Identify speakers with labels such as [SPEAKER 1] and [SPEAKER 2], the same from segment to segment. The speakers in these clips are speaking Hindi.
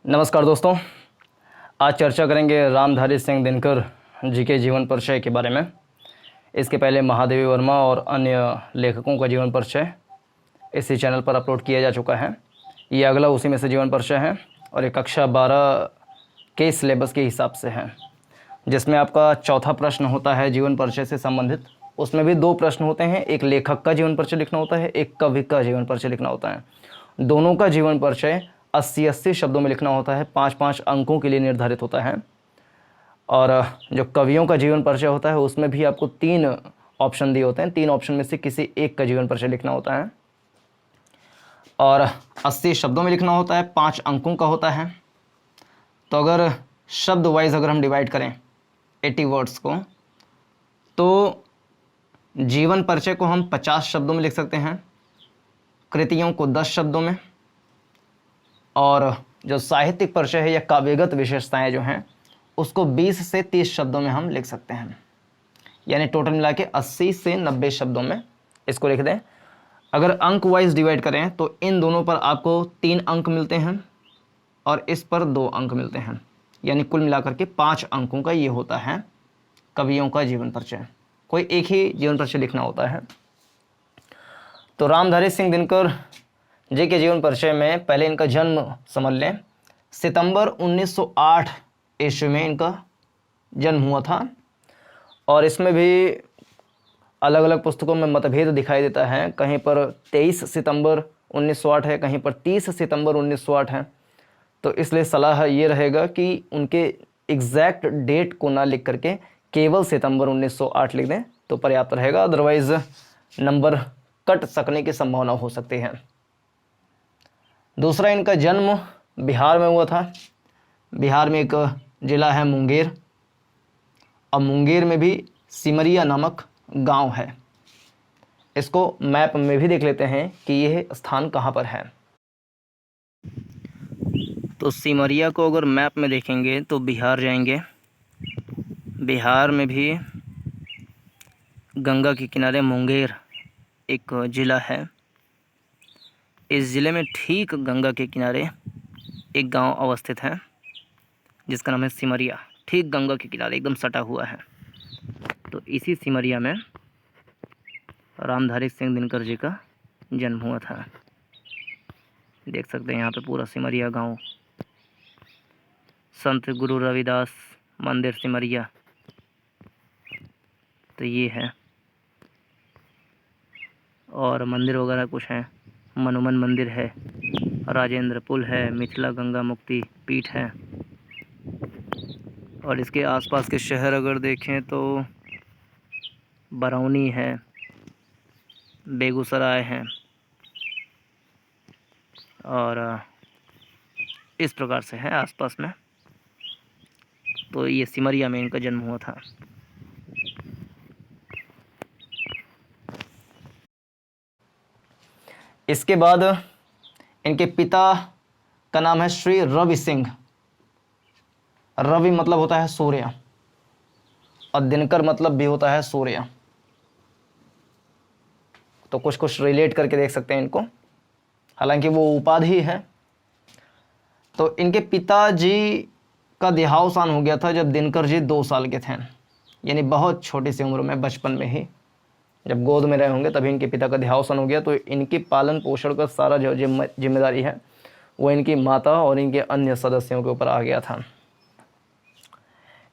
[SPEAKER 1] नमस्कार दोस्तों, आज चर्चा करेंगे रामधारी सिंह दिनकर जी के जीवन परिचय के बारे में। इसके पहले महादेवी वर्मा और अन्य लेखकों का जीवन परिचय इसी चैनल पर अपलोड किया जा चुका है। ये अगला उसी में से जीवन परिचय है और ये कक्षा 12 के सिलेबस के हिसाब से है, जिसमें आपका चौथा प्रश्न होता है जीवन परिचय से संबंधित। उसमें भी 2 प्रश्न होते हैं, एक लेखक का जीवन परिचय लिखना होता है, एक कवि का जीवन परिचय लिखना होता है। दोनों का जीवन परिचय 80 शब्दों में लिखना होता है, 5-5 अंकों के लिए निर्धारित होता है। और जो कवियों का जीवन परिचय होता है उसमें भी आपको 3 ऑप्शन दिए होते हैं, 3 ऑप्शन में से किसी एक का जीवन परिचय लिखना होता है और 80 शब्दों में लिखना होता है, 5 अंकों का होता है। तो अगर शब्द वाइज अगर हम डिवाइड करें 80 वर्ड्स को, तो जीवन परिचय को हम 50 शब्दों में लिख सकते हैं, कृतियों को 10 शब्दों में, और जो साहित्यिक परिचय है या काव्यगत विशेषताएं जो हैं उसको 20 से 30 शब्दों में हम लिख सकते हैं। यानी टोटल मिला के 80 से 90 शब्दों में इसको लिख दें। अगर अंक वाइज डिवाइड करें तो इन दोनों पर आपको 3 अंक मिलते हैं और इस पर 2 अंक मिलते हैं, यानी कुल मिलाकर के 5 अंकों का ये होता है कवियों का जीवन परिचय। कोई एक ही जीवन परिचय लिखना होता है। तो रामधारी सिंह दिनकर जी के जीवन परिचय में पहले इनका जन्म समझ लें। सितंबर 1908 ईस्वी में इनका जन्म हुआ था और इसमें भी अलग अलग पुस्तकों में मतभेद दिखाई देता है। कहीं पर 23 सितंबर 1908 है, कहीं पर 30 सितंबर 1908 है। तो इसलिए सलाह ये रहेगा कि उनके एग्जैक्ट डेट को ना लिख करके केवल सितंबर 1908 लिख दें तो पर्याप्त रहेगा, अदरवाइज नंबर कट सकने की संभावना हो सकती है। दूसरा, इनका जन्म बिहार में हुआ था। बिहार में एक ज़िला है मुंगेर, और मुंगेर में भी सिमरिया नामक गांव है। इसको मैप में भी देख लेते हैं कि यह स्थान कहां पर है। तो सिमरिया को अगर मैप में देखेंगे तो बिहार जाएंगे। बिहार में भी गंगा के किनारे मुंगेर एक ज़िला है। इस ज़िले में ठीक गंगा के किनारे एक गांव अवस्थित है जिसका नाम है सिमरिया। ठीक गंगा के किनारे एकदम सटा हुआ है। तो इसी सिमरिया में रामधारी सिंह दिनकर जी का जन्म हुआ था। देख सकते हैं यहाँ पे पूरा सिमरिया गांव। संत गुरु रविदास मंदिर सिमरिया, तो ये है। और मंदिर वगैरह कुछ हैं, मनुमन मंदिर है, राजेंद्र पुल है, मिथिला गंगा मुक्ति पीठ है। और इसके आसपास के शहर अगर देखें तो बरौनी है, बेगूसराय है, और इस प्रकार से है आसपास में। तो ये सिमरिया में इनका जन्म हुआ था। इसके बाद इनके पिता का नाम है श्री रवि सिंह। रवि मतलब होता है सूर्य और दिनकर मतलब भी होता है सूर्य। तो कुछ कुछ रिलेट करके देख सकते हैं इनको, हालांकि वो उपाधि है। तो इनके पिताजी का देहावसान हो गया था जब दिनकर जी 2 साल के थे, यानी बहुत छोटी सी उम्र में, बचपन में ही जब गोद में रहे होंगे तभी इनके पिता का देहावसान हो गया। तो इनकी पालन पोषण का सारा जो जिम्मेदारी है वो इनकी माता और इनके अन्य सदस्यों के ऊपर आ गया था।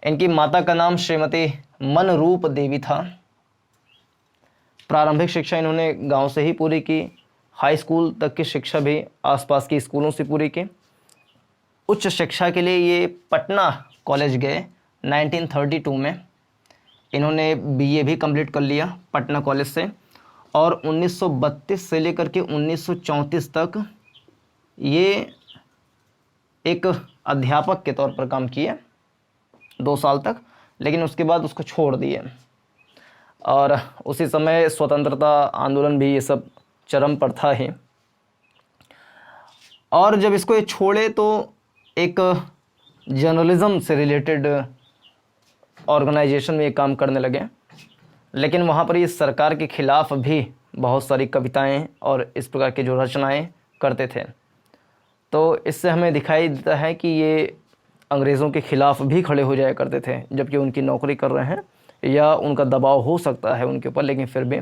[SPEAKER 1] इनकी माता का नाम श्रीमती मनरूप देवी था। प्रारंभिक शिक्षा इन्होंने गांव से ही पूरी की। हाई स्कूल तक की शिक्षा भी आसपास के स्कूलों से पूरी की। उच्च शिक्षा के लिए ये पटना कॉलेज गए 1932 में। इन्होंने बीए भी कंप्लीट कर लिया पटना कॉलेज से, और 1932 से लेकर के 1934 तक ये एक अध्यापक के तौर पर काम किए 2 साल तक, लेकिन उसके बाद उसको छोड़ दिए। और उसी समय स्वतंत्रता आंदोलन भी ये सब चरम पर था ही। और जब इसको ये छोड़े तो एक जर्नलिज्म से रिलेटेड ऑर्गेनाइजेशन में ये काम करने लगे, लेकिन वहाँ पर ये सरकार के खिलाफ भी बहुत सारी कविताएं और इस प्रकार की जो रचनाएं करते थे। तो इससे हमें दिखाई देता है कि ये अंग्रेज़ों के ख़िलाफ़ भी खड़े हो जाया करते थे जबकि उनकी नौकरी कर रहे हैं या उनका दबाव हो सकता है उनके ऊपर, लेकिन फिर भी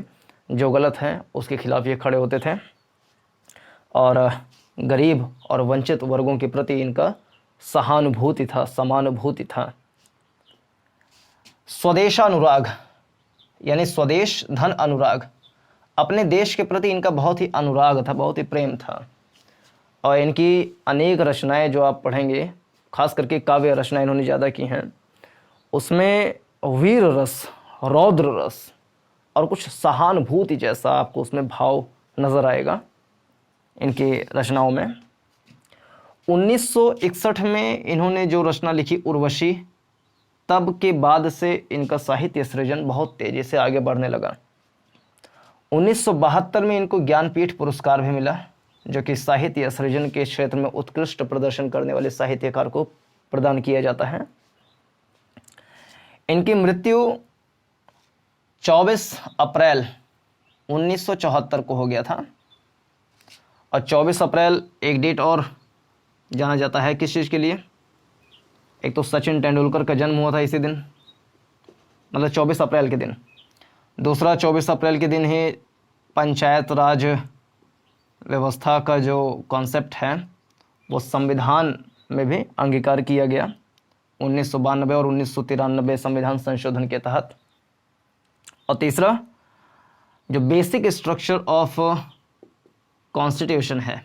[SPEAKER 1] जो गलत है उसके खिलाफ़ ये खड़े होते थे और गरीब और वंचित वर्गों के प्रति इनका सहानुभूति था, समानुभूति था। स्वदेशानुराग यानी स्वदेश धन अनुराग, अपने देश के प्रति इनका बहुत ही अनुराग था, बहुत ही प्रेम था। और इनकी अनेक रचनाएं जो आप पढ़ेंगे, खास करके काव्य रचनाएं इन्होंने ज़्यादा की हैं, उसमें वीर रस, रौद्र रस और कुछ सहानुभूति जैसा आपको उसमें भाव नज़र आएगा इनकी रचनाओं में। 1961 में इन्होंने जो रचना लिखी उर्वशी, तब के बाद से इनका साहित्य सृजन बहुत तेज़ी से आगे बढ़ने लगा। 1972 में इनको ज्ञानपीठ पुरस्कार भी मिला, जो कि साहित्य सृजन के क्षेत्र में उत्कृष्ट प्रदर्शन करने वाले साहित्यकार को प्रदान किया जाता है। इनकी मृत्यु 24 अप्रैल 1974 को हो गया था। और 24 अप्रैल एक डेट और जाना जाता है किस चीज़ के लिए? एक तो सचिन तेंदुलकर का जन्म हुआ था इसी दिन, मतलब 24 अप्रैल के दिन। दूसरा 24 अप्रैल के दिन ही पंचायत राज व्यवस्था का जो कॉन्सेप्ट है वो संविधान में भी अंगीकार किया गया 1992 और 1993 संविधान संशोधन के तहत। और तीसरा जो बेसिक स्ट्रक्चर ऑफ कॉन्स्टिट्यूशन है,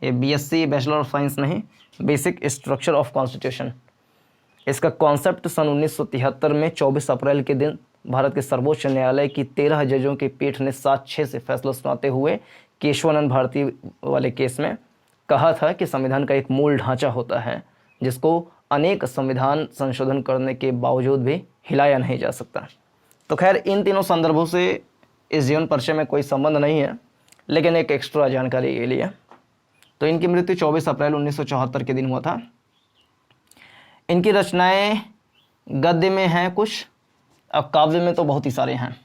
[SPEAKER 1] ये बीएससी बैचलर ऑफ साइंस नहीं, बेसिक स्ट्रक्चर ऑफ कॉन्स्टिट्यूशन, इसका कॉन्सेप्ट सन 1973 में 24 अप्रैल के दिन भारत के सर्वोच्च न्यायालय की 13 जजों की पीठ ने 7-6 से फैसला सुनाते हुए केशवानंद भारती वाले केस में कहा था कि संविधान का एक मूल ढांचा होता है जिसको अनेक संविधान संशोधन करने के बावजूद भी हिलाया नहीं जा सकता। तो खैर इन तीनों संदर्भों से इस जीवन परिचय में कोई संबंध नहीं है, लेकिन एक एक्स्ट्रा जानकारी के लिए। तो इनकी मृत्यु 24 अप्रैल 1974 के दिन हुआ था। इनकी रचनाएं गद्य में हैं कुछ, अब काव्य में तो बहुत ही सारे हैं।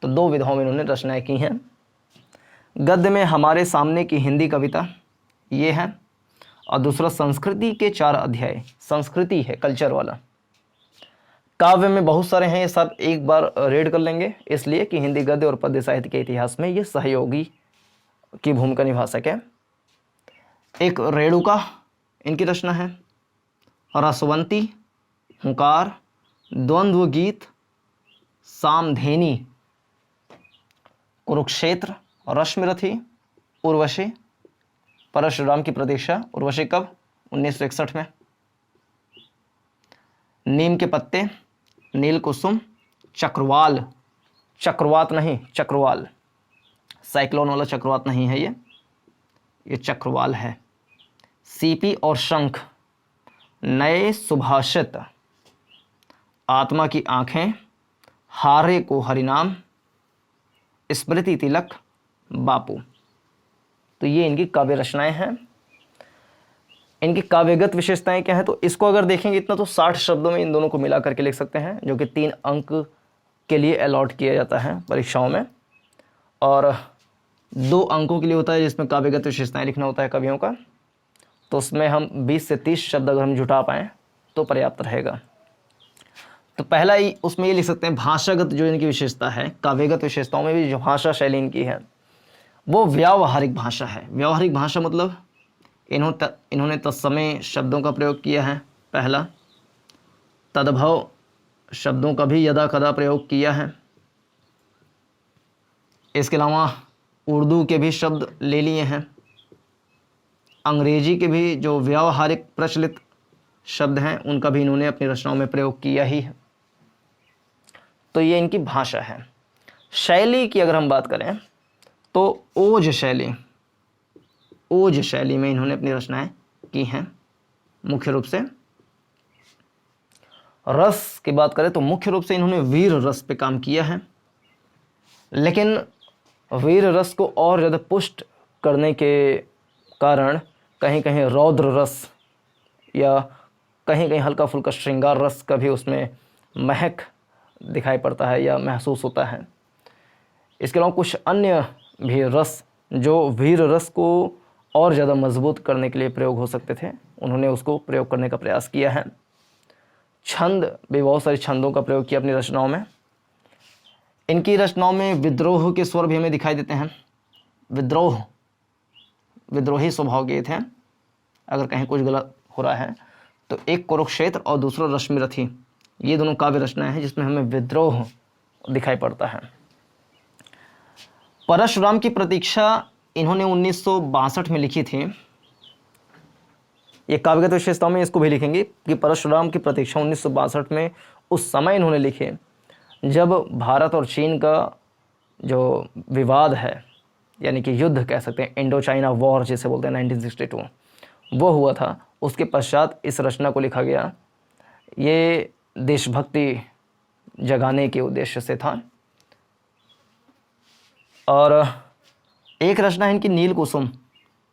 [SPEAKER 1] तो 2 विधाओं में इन्होंने रचनाएं की हैं। गद्य में हमारे सामने की हिंदी कविता ये है, और दूसरा संस्कृति के 4 अध्याय, संस्कृति है कल्चर वाला। काव्य में बहुत सारे हैं, ये सब एक बार रीड कर लेंगे, इसलिए कि हिंदी गद्य और पद्य साहित्य के इतिहास में ये सहयोगी की भूमिका निभा सके। एक रेणुका इनकी रचना है, रसवंती, हुंकार, द्वंद्व गीत, सामधेनी, कुरुक्षेत्र, रश्मिरथी, उर्वशी, परशुराम की प्रतीक्षा। उर्वशी कब? 1961 में। नीम के पत्ते, नील कुसुम, चक्रवाल, चक्रवात नहीं चक्रवाल, साइक्लोन वाला चक्रवात नहीं है ये चक्रवाल है। सीपी और शंख, नए सुभाषित, आत्मा की आंखें, हारे को हरिनाम, स्मृति तिलक, बापू। तो ये इनकी काव्य रचनाएं हैं। इनकी काव्यगत विशेषताएं क्या हैं? तो इसको अगर देखेंगे इतना तो 60 शब्दों में इन दोनों को मिला करके लिख सकते हैं, जो कि 3 अंक के लिए अलॉट किया जाता है परीक्षाओं में, और 2 अंकों के लिए होता है जिसमें काव्यगत विशेषताएं लिखना होता है कवियों का। तो उसमें हम 20 से 30 शब्द अगर हम जुटा पाएँ तो पर्याप्त रहेगा। तो पहला ही उसमें ये लिख सकते हैं, भाषागत जो इनकी विशेषता है, काव्यगत विशेषताओं में भी जो भाषा शैली इनकी है वो व्यावहारिक भाषा है। व्यावहारिक भाषा मतलब इन्होंने तत्समय शब्दों का प्रयोग किया है। पहला, तद्भव शब्दों का भी यदा कदा प्रयोग किया है। इसके अलावा उर्दू के भी शब्द ले लिए हैं, अंग्रेजी के भी जो व्यावहारिक प्रचलित शब्द हैं उनका भी इन्होंने अपनी रचनाओं में प्रयोग किया ही है। तो ये इनकी भाषा है। शैली की अगर हम बात करें तो ओज शैली में इन्होंने अपनी रचनाएं की हैं। मुख्य रूप से रस की बात करें तो मुख्य रूप से इन्होंने वीर रस पे काम किया है, लेकिन वीर रस को और ज़्यादा पुष्ट करने के कारण कहीं कहीं रौद्र रस या कहीं कहीं हल्का फुल्का श्रृंगार रस का भी उसमें महक दिखाई पड़ता है या महसूस होता है। इसके अलावा कुछ अन्य भी रस जो वीर रस को और ज़्यादा मजबूत करने के लिए प्रयोग हो सकते थे, उन्होंने उसको प्रयोग करने का प्रयास किया है। छंद भी, बहुत सारे छंदों का प्रयोग किया अपनी रचनाओं में। इनकी रचनाओं में विद्रोह के स्वर भी हमें दिखाई देते हैं। विद्रोही स्वभाव के थे। अगर कहीं कुछ गलत हो रहा है तो एक कुरुक्षेत्र और दूसरा रश्मिरथी, ये दोनों काव्य रचनाएं हैं जिसमें हमें विद्रोह दिखाई पड़ता है। परशुराम की प्रतीक्षा इन्होंने 1962 में लिखी थी। ये काव्यगत विशेषताओं में इसको भी लिखेंगे कि परशुराम की प्रतीक्षा 1962 में उस समय इन्होंने लिखे जब भारत और चीन का जो विवाद है, यानी कि युद्ध कह सकते हैं, इंडो चाइना वॉर जिसे बोलते हैं 1962, वो हुआ था। उसके पश्चात इस रचना को लिखा गया। ये देशभक्ति जगाने के उद्देश्य से था। और एक रचना है इनकी नील कुसुम,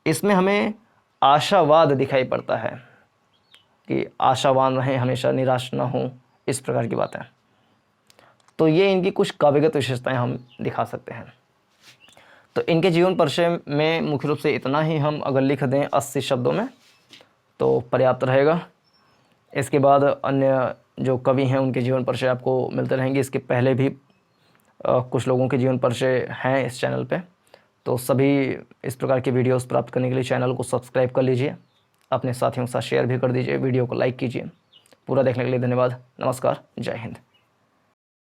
[SPEAKER 1] इसमें हमें आशावाद दिखाई पड़ता है कि आशावान रहें, हमेशा निराश ना हो, इस प्रकार की बातें। तो ये इनकी कुछ काव्यगत विशेषताएं हम दिखा सकते हैं। तो इनके जीवन परिचय में मुख्य रूप से इतना ही हम अगर लिख दें 80 शब्दों में तो पर्याप्त रहेगा। इसके बाद अन्य जो कवि हैं उनके जीवन परिचय आपको मिलते रहेंगे। इसके पहले भी कुछ लोगों के जीवन परिचय हैं इस चैनल पे। तो सभी इस प्रकार की वीडियोस प्राप्त करने के लिए चैनल को सब्सक्राइब कर लीजिए, अपने साथियों के साथ शेयर भी कर दीजिए, वीडियो को लाइक कीजिए। पूरा देखने के लिए धन्यवाद। नमस्कार, जय हिंद।